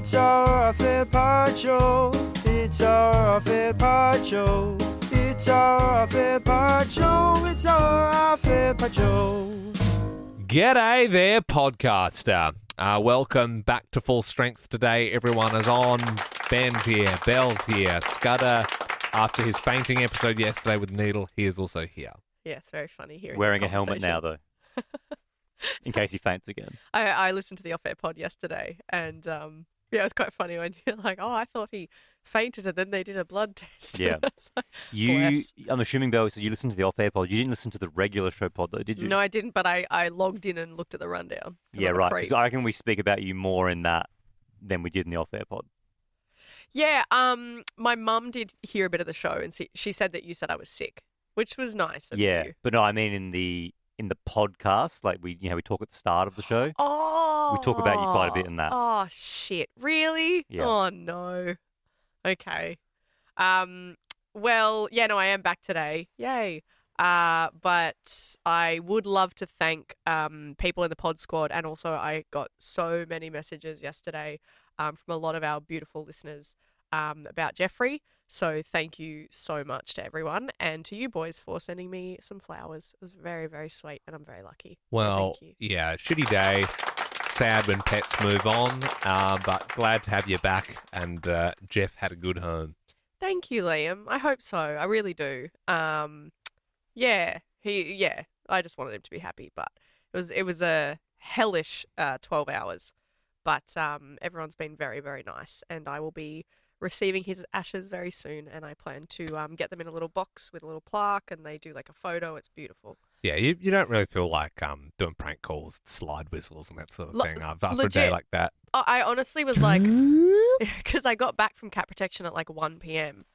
It's our Herbet show. It's our Herbet show. It's our Herbet show. It's our Herbet show. G'day there, podcaster. Welcome back to Full Strength today. Everyone is on. Ben's here. Belle's here. Scudder, after his fainting episode yesterday with Needle, he is also here. Yeah, it's very funny hearing Wearing that a helmet now, though, in case he faints again. I listened to the off-air pod yesterday, and yeah, it was quite funny when you're like, oh, I thought he fainted, and then they did a blood test. Yeah. I'm assuming, Belle, so you listened to the off-air pod. You didn't listen to the regular show pod, though, did you? No, I didn't, but I logged in and looked at the rundown. Yeah, right. Because I reckon we speak about you more in that than we did in the off-air pod. Yeah, my mum did hear a bit of the show, and she said that you said I was sick, which was nice of you. But no, I mean in the podcast, like we talk at the start of the show. Oh, we talk about you quite a bit in that. Oh shit! Really? Yeah. Oh no. Okay. Well, yeah, no, I am back today. Yay. But I would love to thank people in the pod squad, and also I got so many messages yesterday from a lot of our beautiful listeners about Jeffrey. So thank you so much to everyone, and to you boys for sending me some flowers. It was very, very sweet, and I'm very lucky. Well, so thank you. Yeah, shitty day. Sad when pets move on, but glad to have you back, and Jeff had a good home. Thank you, Liam. I hope so. I really do. Yeah, I just wanted him to be happy, but it was a hellish 12 hours. But everyone's been very, very nice, and I will be receiving his ashes very soon, and I plan to get them in a little box with a little plaque, and they do like a photo. It's beautiful. Yeah, you don't really feel like doing prank calls, slide whistles and that sort of thing after a day like that. I honestly was like, because I got back from cat protection at like 1 p.m.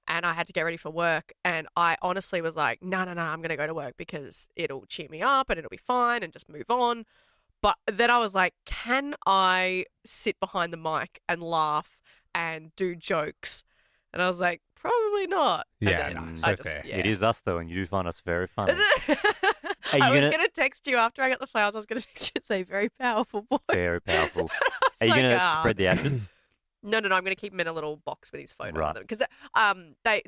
and I had to get ready for work, and I honestly was like, no, I'm going to go to work because it'll cheer me up and it'll be fine and just move on. But then I was like, can I sit behind the mic and laugh and do jokes? And I was like, probably not. Yeah, so fair. Yeah. It is us, though, and you do find us very funny. I was going to text you after I got the flowers. I was going to text you and say, very powerful boy. Very powerful. Are you going to spread the ashes? No, I'm going to keep him in a little box with his photo on them. Because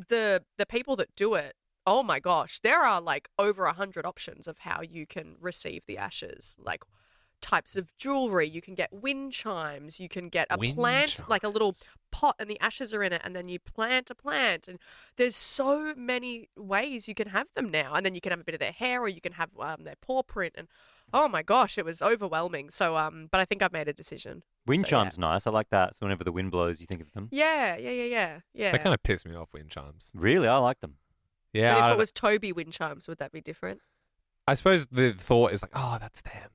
the people that do it, oh my gosh, there are like over 100 options of how you can receive the ashes. Like types of jewelry, you can get wind chimes, you can get a plant, like a little pot, and the ashes are in it, and then you plant a plant, and there's so many ways you can have them now. And then you can have a bit of their hair, or you can have their paw print, and oh my gosh, it was overwhelming. So but I think I've made a decision. Wind chimes, nice. I like that. So whenever the wind blows, you think of them. Yeah. They kind of piss me off, wind chimes. Really, I like them. Yeah. But if it was Toby wind chimes, would that be different? I suppose the thought is like, oh, that's them.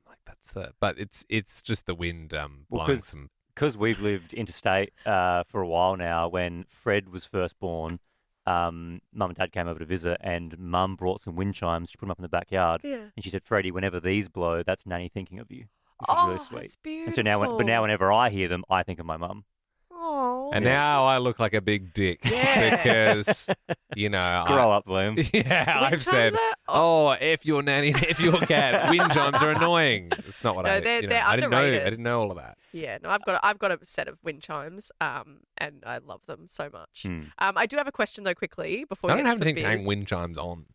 But it's just the wind blowing some. Because we've lived interstate for a while now. When Fred was first born, Mum and Dad came over to visit, and Mum brought some wind chimes. She put them up in the backyard, and she said, "Freddie, whenever these blow, that's Nanny thinking of you." Which is really sweet. That's beautiful. And so now, whenever I hear them, I think of my mum. Oh. And now I look like a big dick because, Grow up, Liam. Yeah, I've said, F your nanny and F your cat. Wind chimes are annoying. It's not what they're I underrated. I didn't know all of that. Yeah, no, I've got a set of wind chimes, and I love them so much. I do have a question though, quickly before. I don't have anything to hang wind chimes on.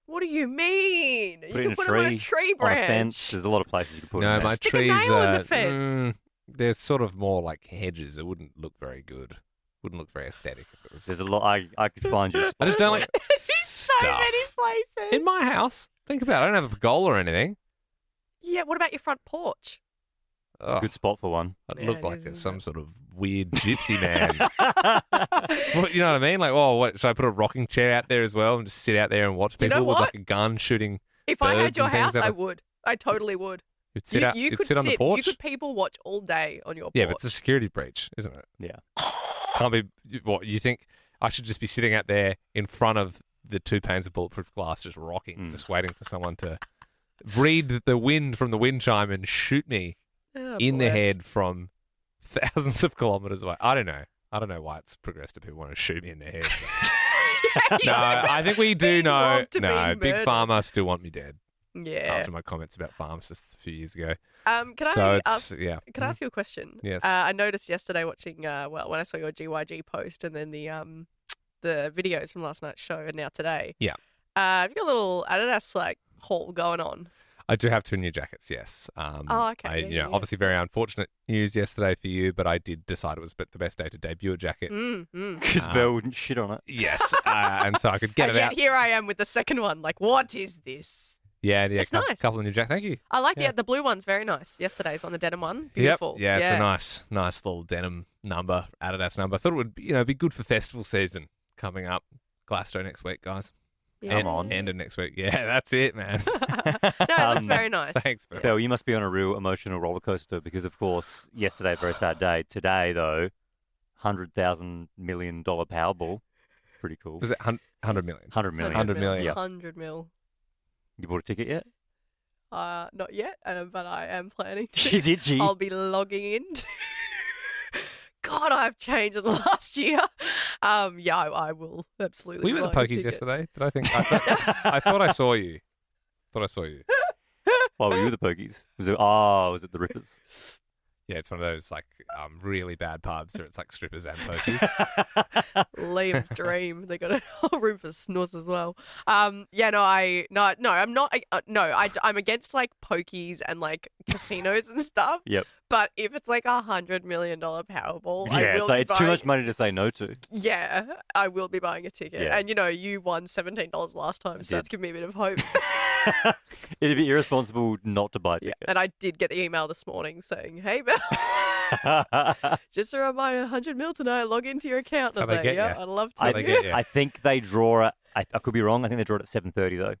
What do you mean? You can put them on a tree branch. On a fence. There's a lot of places you can put them. No, my Stick trees a nail in the fence. They're sort of more like hedges. It wouldn't look very good. Wouldn't look very aesthetic if it was. There's a lot. I could find you. I just don't like so many places. In my house, think about it. I don't have a pergola or anything. Yeah, what about your front porch? It's a good spot for one. I'd look like some sort of weird gypsy man. Well, you know what I mean? Like, what? Should I put a rocking chair out there as well and just sit out there and watch people with like a gun shooting? If I had your house, I would. I totally would. You'd sit out. You'd sit on the porch. You could people watch all day on your porch. Yeah, but it's a security breach, isn't it? Yeah. Can't be. What, you think I should just be sitting out there in front of the 2 panes of bulletproof glass, just rocking, just waiting for someone to read the wind from the wind chime and shoot me in the head from thousands of kilometers away? I don't know why it's progressed to people want to shoot me in the head. No, I think we do know. No, Big Pharma still want me dead. Yeah. after my comments about pharmacists a few years ago. Can So I it's ask? yeah. Can I ask you a question? Yes. I noticed yesterday watching, when I saw your GYG post and then the videos from last night's show and now today. Yeah. Have you got a little Adidas like haul going on? I do have 2 new jackets, yes. Oh, okay. Yeah. Obviously very unfortunate news yesterday for you, but I did decide it was the best day to debut a jacket. Because Belle wouldn't shit on it. Yes, and so I could get And it yet out. here I am with the second one. Like, what is this? Yeah, It's nice. couple of new jackets. Thank you. I like Yeah. the blue one's very nice. Yesterday's one, the denim one, beautiful. Yep. Yeah, it's a nice little denim number, Adidas number. I thought it would be good for festival season coming up. Glasgow next week, guys. Yeah. Come on. End of next week. Yeah, that's it, man. No, that's very nice. Thanks, Bill. Belle, you must be on a real emotional roller coaster because, of course, yesterday, very sad day. Today, though, $100,000 million Powerball. Pretty cool. Was it 100 million? 100 million. 100 million. Yeah. 100 mil. You bought a ticket yet? Not yet, but I am planning to. She's itchy. I'll be logging in. God, I've changed in the last year. I will absolutely. Were you at the buy a pokies ticket. yesterday? Did I think? I thought I saw you. Why were you at the Pokies? Was it the Rippers? Yeah, it's one of those like really bad pubs where it's like strippers and pokies. Liam's dream. They got a whole room for snus as well. I'm not. I'm against like pokies and like casinos and stuff. Yep. But if it's like $100 million Powerball, I Yeah, will it's be too buying- much money to say no to. Yeah, I will be buying a ticket. Yeah. And you won $17 last time, so did. that's given me a bit of hope. It'd be irresponsible not to buy a Yeah, ticket. and I did get the email this morning saying, "Hey, Belle, just a reminder, 100 mil tonight. Log into your account." And That's I how was they like, get "Yeah, ya. I'd love to." How they get ya. I think they draw it. I could be wrong. I think they draw it at 7:30 though.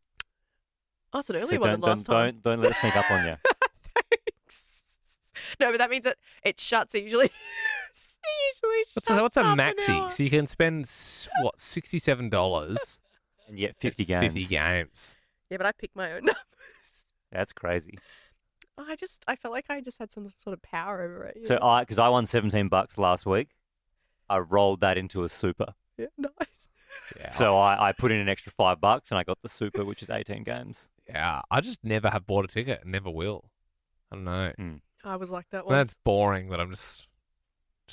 Oh, it's an early So one than last time. don't let it sneak up on you. No, but that means that it shuts. It usually. What's a half an maxi? hour. So you can spend $67, And yet 50 games. 50 games. Yeah, but I pick my own numbers. That's crazy. I felt like I just had some sort of power over it. So because I won $17 last week, I rolled that into a super. yeah, nice. Yeah, So I put in an extra $5 and I got the super, which is 18 games. yeah. I just never have bought a ticket and never will. I don't know. I was like that And one. that's boring, but I'm just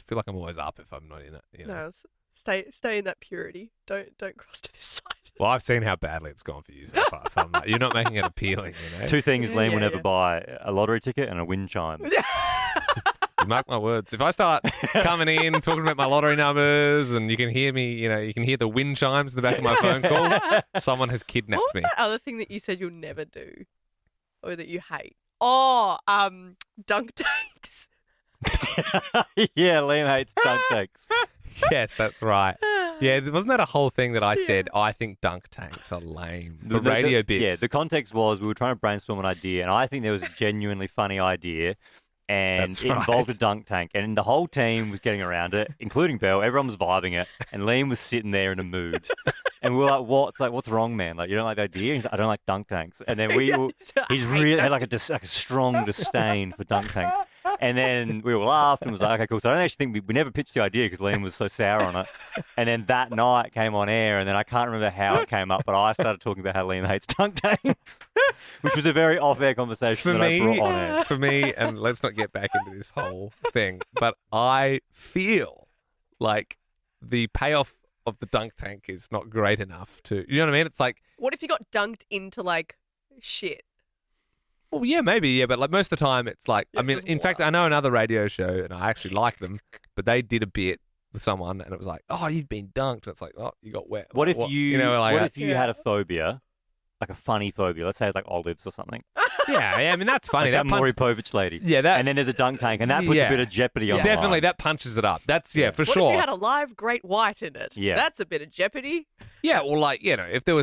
feel like I'm always up if I'm not in it. You know? No, stay in that purity. Don't cross to this side. Well, I've seen how badly it's gone for you so far. So I'm like, you're not making it appealing, you know. Two things Liam will never yeah. buy: a lottery ticket and a wind chime. You mark my words. If I start coming in talking about my lottery numbers and you can hear me, you can hear the wind chimes in the back of my phone call, someone has kidnapped What was me. that other thing that you said you'll never do, or that you hate? Oh, dunk tanks. Yeah, Liam hates dunk tanks. Yes, that's right. Yeah, wasn't that a whole thing that I said? I think dunk tanks are lame for radio bits. Yeah, the context was we were trying to brainstorm an idea, and I think there was a genuinely funny idea, and That's it involved a right. dunk tank, and the whole team was getting around it, including Belle. Everyone was vibing it, and Liam was sitting there in a mood. And we were like, "What? It's like, what's wrong, man? Like, you don't like the idea?" He's like, "I don't like dunk tanks." And then he's really had like a strong disdain for dunk tanks. And then we all laughed and was like, "Okay, cool." So I don't actually think we never pitched the idea because Liam was so sour on it. And then that night came on air, and then I can't remember how it came up, but I started talking about how Liam hates dunk tanks, which was a very off-air conversation I brought on air. For me, and let's not get back into this whole thing, but I feel like the payoff of the dunk tank is not great enough to, you know what I mean? It's like, What if you got dunked into like shit? well, yeah, maybe, yeah, but like most of the time it's like, I It's mean, just in fact, water. I know another radio show and I actually like them, but they did a bit with someone and it was like, oh, you've been dunked. And it's like, oh, you got wet. What Like, if what if you Yeah. had a phobia, like a funny phobia? Let's say like olives or something. yeah, I mean, that's funny. Like that punch- Maury Povich lady. Yeah, that- And then there's a dunk tank, and that puts Yeah. a bit of jeopardy on the definitely line. that punches it up. That's, yeah, for What sure. if you had a live great white in it? Yeah. That's a bit of jeopardy. Yeah, or like, if there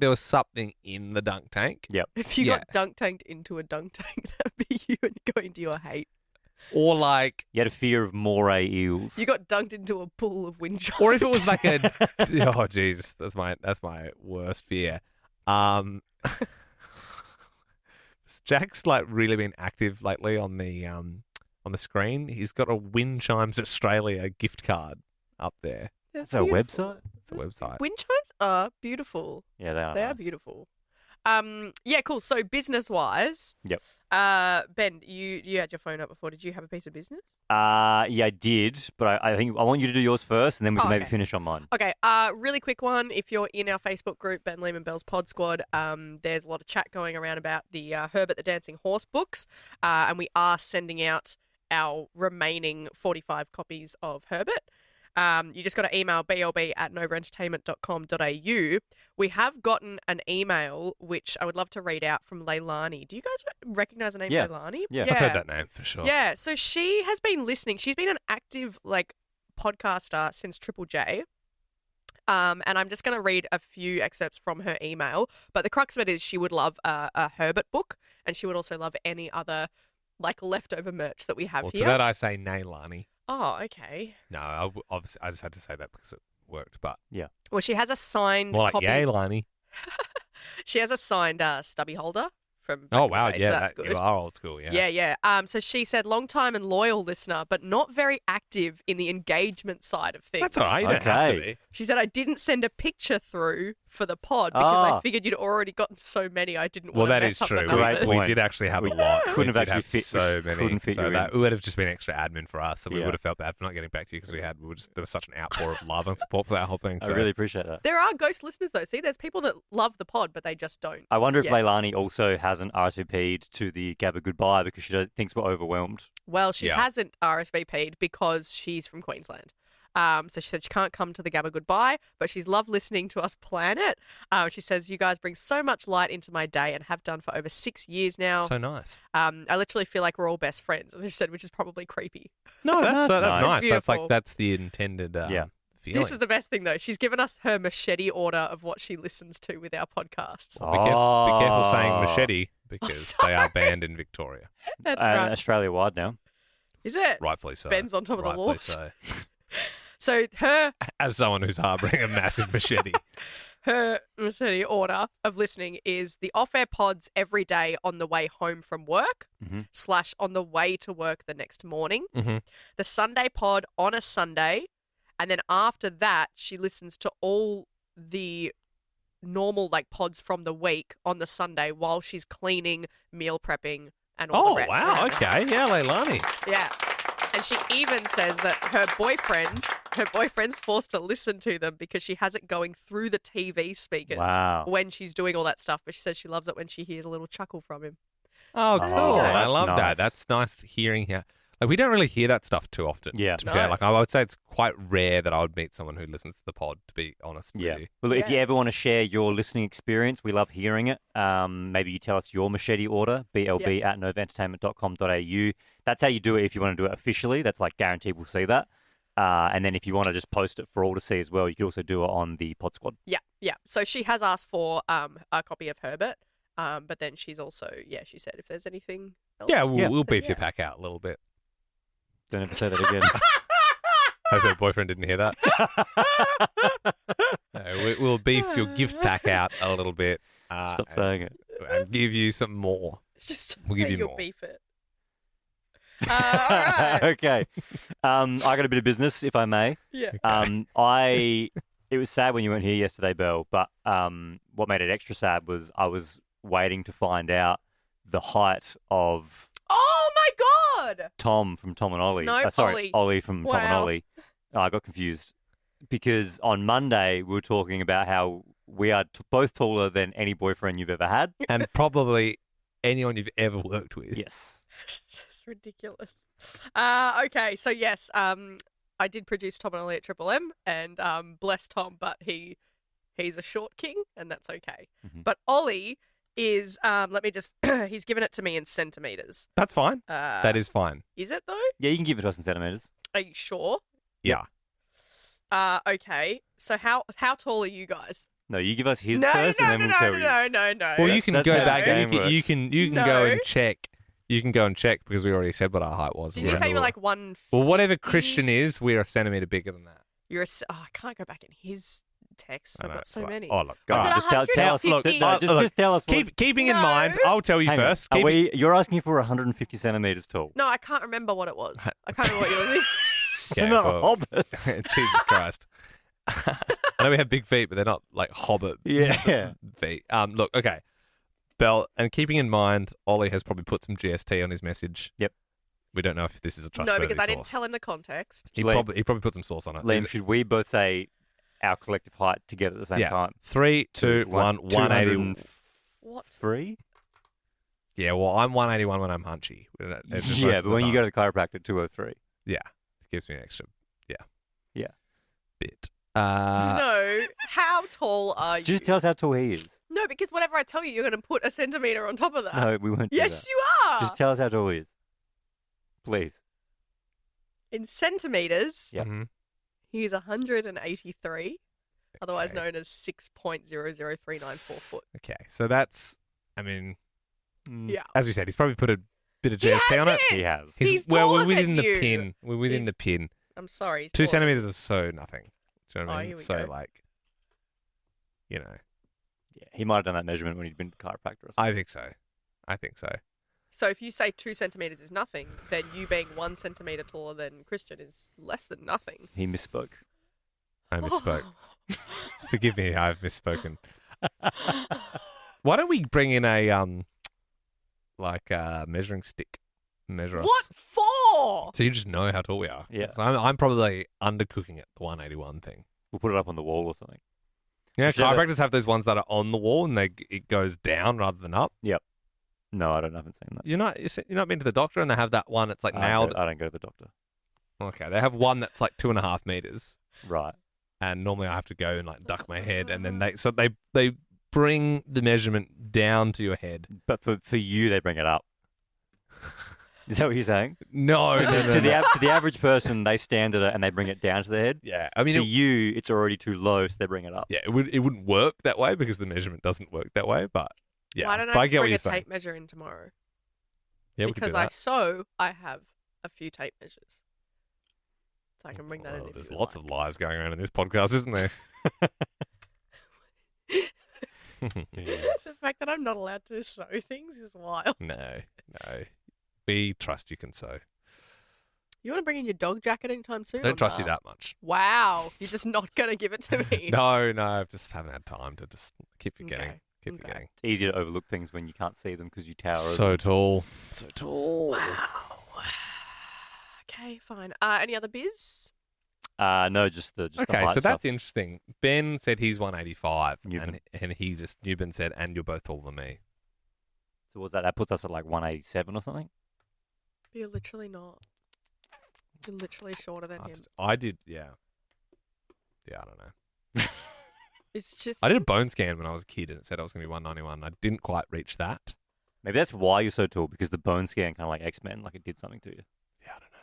was something in the dunk tank, If you Yeah. got dunk tanked into a dunk tank, that'd be you and go into your hate. or like, You had a fear of moray eels. You got dunked into a pool of wind chimes. or if it was like a, oh jeez, that's my worst fear. Jack's like really been active lately on the screen. He's got a Wind Chimes Australia gift card up there. That's Is that a beautiful. website? It's a website. Wind chimes are beautiful. Yeah, they are. They are nice. beautiful. Yeah, cool. So business-wise, Yep. Ben, you had your phone up before. Did you have a piece of business? Yeah, I did, but I think I want you to do yours first, and then we can maybe okay. finish on mine. Okay, really quick one. If you're in our Facebook group, Ben Lehman Bell's Pod Squad, there's a lot of chat going around about the Herbet the Dancing Horse books, and we are sending out our remaining 45 copies of Herbet. You just got to email blb@novaentertainment.com.au. We have gotten an email, which I would love to read out, from Leilani. Do you guys recognize the name Leilani? Yeah. I've heard that name for sure. Yeah, so she has been listening. She's been an active podcaster since Triple J. And I'm just going to read a few excerpts from her email. But the crux of it is she would love a Herbet book, and she would also love any other leftover merch that we have Well, here. to that I say Nailani. Oh, okay. No, obviously I just had to say that because it worked, but Well, she has a signed more like copy. yay, Lani. She has a signed stubby holder from back Oh in the wow, day, yeah, so that's good. you are old school, yeah. Yeah. So she said, long time and loyal listener, but not very active in the engagement side of things. That's all right. You don't have to Okay. be. She said, I didn't send a picture through for the pod because I Ah. figured you'd already gotten so many. I didn't Well, want to that mess is up the true. Great numbers. We point. did actually have We a lot. couldn't we have did actually have fit- so many. couldn't fit so you that in. would have just been extra admin for us. So we Yeah. would have felt bad for not getting back to you because there was such an outpour of love and support for that whole thing. I So. really appreciate that. There are ghost listeners, though. See, there's people that love the pod, but they just don't. I wonder if Yeah. Leilani also hasn't RSVP'd to the Gabba Goodbye because she thinks we're overwhelmed. Well, she Yeah. hasn't RSVP'd because she's from Queensland. So she said she can't come to the Gabba Goodbye, but she's loved listening to us plan it. She says, you guys bring so much light into my day and have done for over 6 years now. So nice. I literally feel like we're all best friends, as she said, which is probably creepy. No, that's That's nice. nice. That's Beautiful. that's the intended feeling. This is the best thing, though. She's given us her machete order of what she listens to with our podcasts. Be careful saying Oh. machete because they are banned in Victoria. That's right. Australia-wide now. Is it? Rightfully so. Ben's on top of the Rightfully laws. So. So her As someone who's harbouring a massive machete. machete order of listening is the off-air pods every day on the way home from work Mhm. / on the way to work the next morning. Mhm. The Sunday pod on a Sunday. And then after that, she listens to all the normal pods from the week on the Sunday while she's cleaning, meal prepping, and all Oh, the rest. wow. around the Okay. house. Yeah, Leilani. Yeah. And she even says that her boyfriend's forced to listen to them because she has it going through the TV speakers Wow. when she's doing all that stuff. But she says she loves it when she hears a little chuckle from him. Oh, There you cool. go. I That's love nice. that. That's nice hearing here. We don't really hear that stuff too often. Yeah. To be fair. No. I would say it's quite rare that I would meet someone who listens to the pod, to be honest Yeah. with you. Well, if you Yeah. ever want to share your listening experience, we love hearing it. Maybe you tell us your machete order, blb@novaentertainment.com.au. That's how you do it if you want to do it officially. That's guaranteed we'll see that. And then if you want to just post it for all to see as well, you can also do it on the Pod Squad. Yeah. So she has asked for a copy of Herbet. But then she's also, she said if there's anything else. Yeah, Yeah. we'll beef your Yeah. pack out a little bit. Don't ever say that again. Hope her boyfriend didn't hear that. No, we'll beef your gift pack out a little bit. Stop saying it. And give you some more. Just We'll give say you you'll more. beef it. All right. Okay. I got a bit of business, if I may. Yeah. It was sad when you weren't here yesterday, Belle, but what made it extra sad was I was waiting to find out the height of Oh my God! Tom from Tom and Ollie. No, sorry, Ollie from Tom and Wow. Ollie. I got confused because on Monday we were talking about how we are both taller than any boyfriend you've ever had. And probably anyone you've ever worked with. Yes. It's ridiculous. Okay, so yes, I did produce Tom and Ollie at Triple M, and bless Tom, but he's a short king, and that's okay. Mhm. But Ollie is he's given it to me in centimeters. That's fine. Uh, That is fine. Is it though? Yeah, you can give it to us in centimeters. Are you sure? Yeah. Okay. So how tall are you guys? No, you give us his no, first, no, and then no, we'll tell no, you. no. Well, you can That's go how back the and game you can go No. and check. You can go and check because we already said what our height was. Did you say you were like 1? Well, whatever Christian is, we're a centimetre bigger than that. I can't go back in his texts. I I've know, got it's so like- many. Oh, look. Was God. it Just tell us. 150? No, just tell us. Keeping in No. mind, I'll tell you Hang on. first. Keep it- You're asking for 150 centimeters tall. No, I can't remember what it was. I can't remember what it was. Yeah, They're not well- hobbits. Jesus Christ. I know we have big feet, but they're not like hobbit Yeah. feet. Look, okay. Belle, and keeping in mind, Ollie has probably put some GST on his message. Yep. We don't know if this is a No, trustworthy because I didn't source. tell him the context. He Liam- probably put some sauce on it. Liam, Is should we both say our collective height together at the same Yeah. time? 3, 2, 1, 180. What? 3? Yeah, well, I'm 181 when I'm hunchy. It's just most Yeah, of but the when you time. go to the chiropractor, 203. Yeah, it gives me an extra, Yeah. bit. No. How tall are you? Just tell us how tall he is. No, because whatever I tell you, you're going to put a centimetre on top of that. No, we won't do Yes, that. you are. Just tell us how tall he is. Please. In centimetres, Yep. Mhm. he's 183, otherwise Okay. known as 6.00394 foot. Okay, so that's, I mean, Yeah. as we said, he's probably put a bit of He GST on has it. He has. He's well, taller we're within than the you. pin. We're within He's- the pin. I'm sorry. He's 2 taller. centimeters is so nothing. Do you know what I Oh, mean? here we So go. like, you know, Yeah, he might have done that measurement when he'd been to the chiropractor or something. I think so. I think so. So if you say 2 centimetres is nothing, then you being 1 centimetre taller than Christian is less than nothing. He misspoke. I misspoke. Forgive me, I've misspoken. Why don't we bring in a measuring stick, measure us? What for? So you just know how tall we are. Yeah. So I'm probably undercooking it, the 181 thing. We'll put it up on the wall or something. Yeah, Should have chiropractors have those ones that are on the wall and it goes down rather than up. No, I haven't seen that. You're not been to the doctor and they have that one. It's like nailed. I don't go to the doctor. Okay, they have one that's like 2.5 meters, Right. and normally I have to go and like duck my head, and then they bring the measurement down to your head. But for you, they bring it up. Is that what you're saying? No, no, no, To no. the average person, they stand at it and they bring it down to their head. Yeah, I mean, For you, it's already too low, so they bring it up. yeah, it wouldn't work that way because the measurement doesn't work that way. But yeah, Why don't but I I just get what bring you're a saying. tape measure in tomorrow? Yeah, we could do Because that. I have a few tape measures. So I can bring that in Well, if there's you lots like. of lies going around in this podcast, isn't there? The fact that I'm not allowed to sew things is wild. No. We trust you can sew. You want to bring in your dog jacket anytime soon? or Don't trust you nah? that much. Wow, you're just not going to give it to me. No, I just haven't had time to just keep forgetting. Okay, Keep okay. forgetting. It's easier to overlook things when you can't see them because you tower over. So tall. So tall. Wow. Okay, fine. Any other biz? No, just the Okay, height so that's stuff. interesting. Ben said he's 185, Newman. and Newman said, and you're both taller than me. So what's that? That puts us at like 187 or something. You're literally not. You're literally shorter than him. I did, yeah. Yeah, I don't know. It's just. I did a bone scan when I was a kid, and it said I was going to be 191. I didn't quite reach that. Maybe that's why you're so tall, because the bone scan kind of like X-Men, like it did something to you. Yeah, I don't know.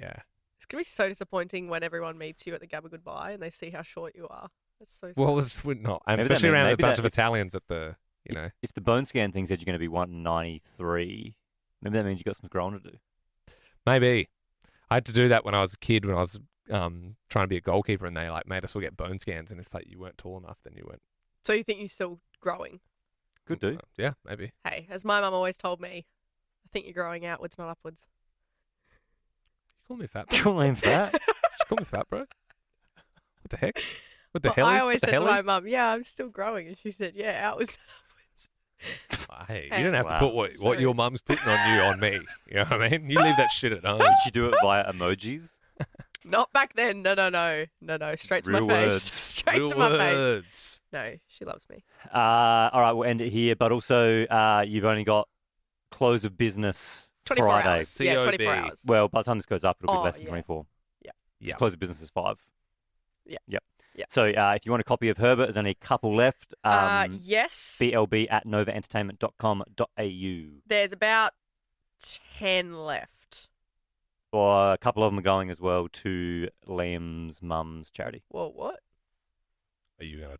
Yeah. It's going to be so disappointing when everyone meets you at the Gabba Goodbye and they see how short you are. That's so sad. Well, we're not. And Maybe that especially mean- around a maybe bunch that- of Italians at the, you know. If the bone scan thing said you're going to be 193, maybe that means you got some growing to do. Maybe. I had to do that when I was a kid, when I was trying to be a goalkeeper, and they like made us all get bone scans, and if like you weren't tall enough, then you weren't. So you think you're still growing? Could do. Yeah, maybe. Hey, as my mum always told me, I think you're growing outwards, not upwards. You call me fat, bro? Call him fat. Did you call me fat, bro? What the heck? What the But hell? I always What the said to hell? my mum, yeah, I'm still growing. And she said, yeah, outwards, upwards. Hey, Hey. you don't have Wow. to put what Sorry. your mum's putting on you on me. You know what I mean? You leave that shit at home. Did you do it via emojis? Not back then. No. Straight to Real my words. face. Straight Real to my face. words. No, she loves me. All right, we'll end it here. But also, you've only got close of business 24 Friday. hours. Yeah, COB. 24 hours. Well, by the time this goes up, it'll be Oh, less than yeah. 24. Yeah. Close of business is 5. Yeah. Yep. Yeah. So if you want a copy of Herbet, there's only a couple left. Yes. blb@novaentertainment.com.au. There's about 10 left. Or a couple of them are going as well to Liam's mum's charity. Whoa, what? Are you going to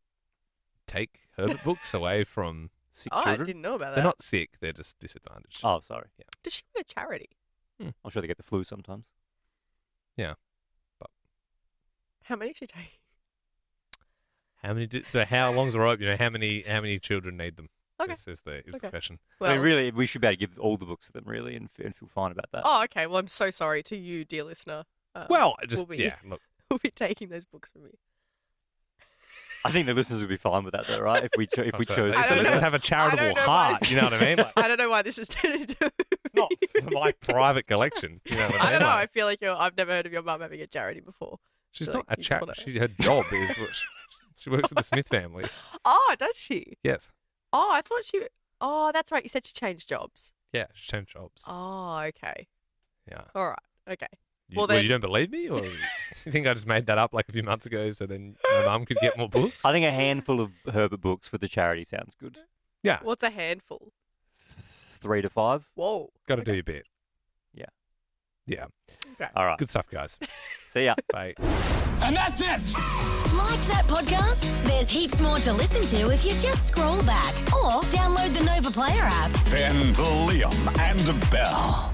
take Herbet books away from... Sick Oh, I children. didn't know about They're that. not sick, they're just disadvantaged. Oh, sorry. Does she get a charity? I'm sure they get the flu sometimes. How many does she take? How long's the rope? You know, how many children need them? Okay. This is the Okay. question. Well, I mean, really, we should be able to give all the books to them, really, and feel fine about that. Oh, okay. Well, I'm so sorry to you, dear listener. Well, just, we'll be, yeah, look, we'll be taking those books from me. I think the listeners would be fine with that, though, right? If we chose. The don't listeners know. have a charitable I don't know heart. why- You know what I mean? Like, I don't know why this is turned into. not for my private collection. You know what I mean? I don't know. I Like, feel like I've never heard of your mum having a charity before. she's feel not like a you just charity. wanna- Her job is what she works for the Smith family. Oh, does she? Yes. Oh, I thought she. Oh, that's right. You said she changed jobs. Yeah, she changed jobs. Oh, okay. Yeah. All right. Okay. Well, then- you don't believe me, or you think I just made that up like a few months ago so then my mum could get more books? I think a handful of Herbet books for the charity sounds good. Yeah, What's a handful? 3 to 5. Whoa. got to do your bit. Yeah. Yeah. Okay. All right. Good stuff, guys. See ya. Bye. And that's it. Liked that podcast? There's heaps more to listen to if you just scroll back or download the Nova Player app. Ben, Liam, and Belle.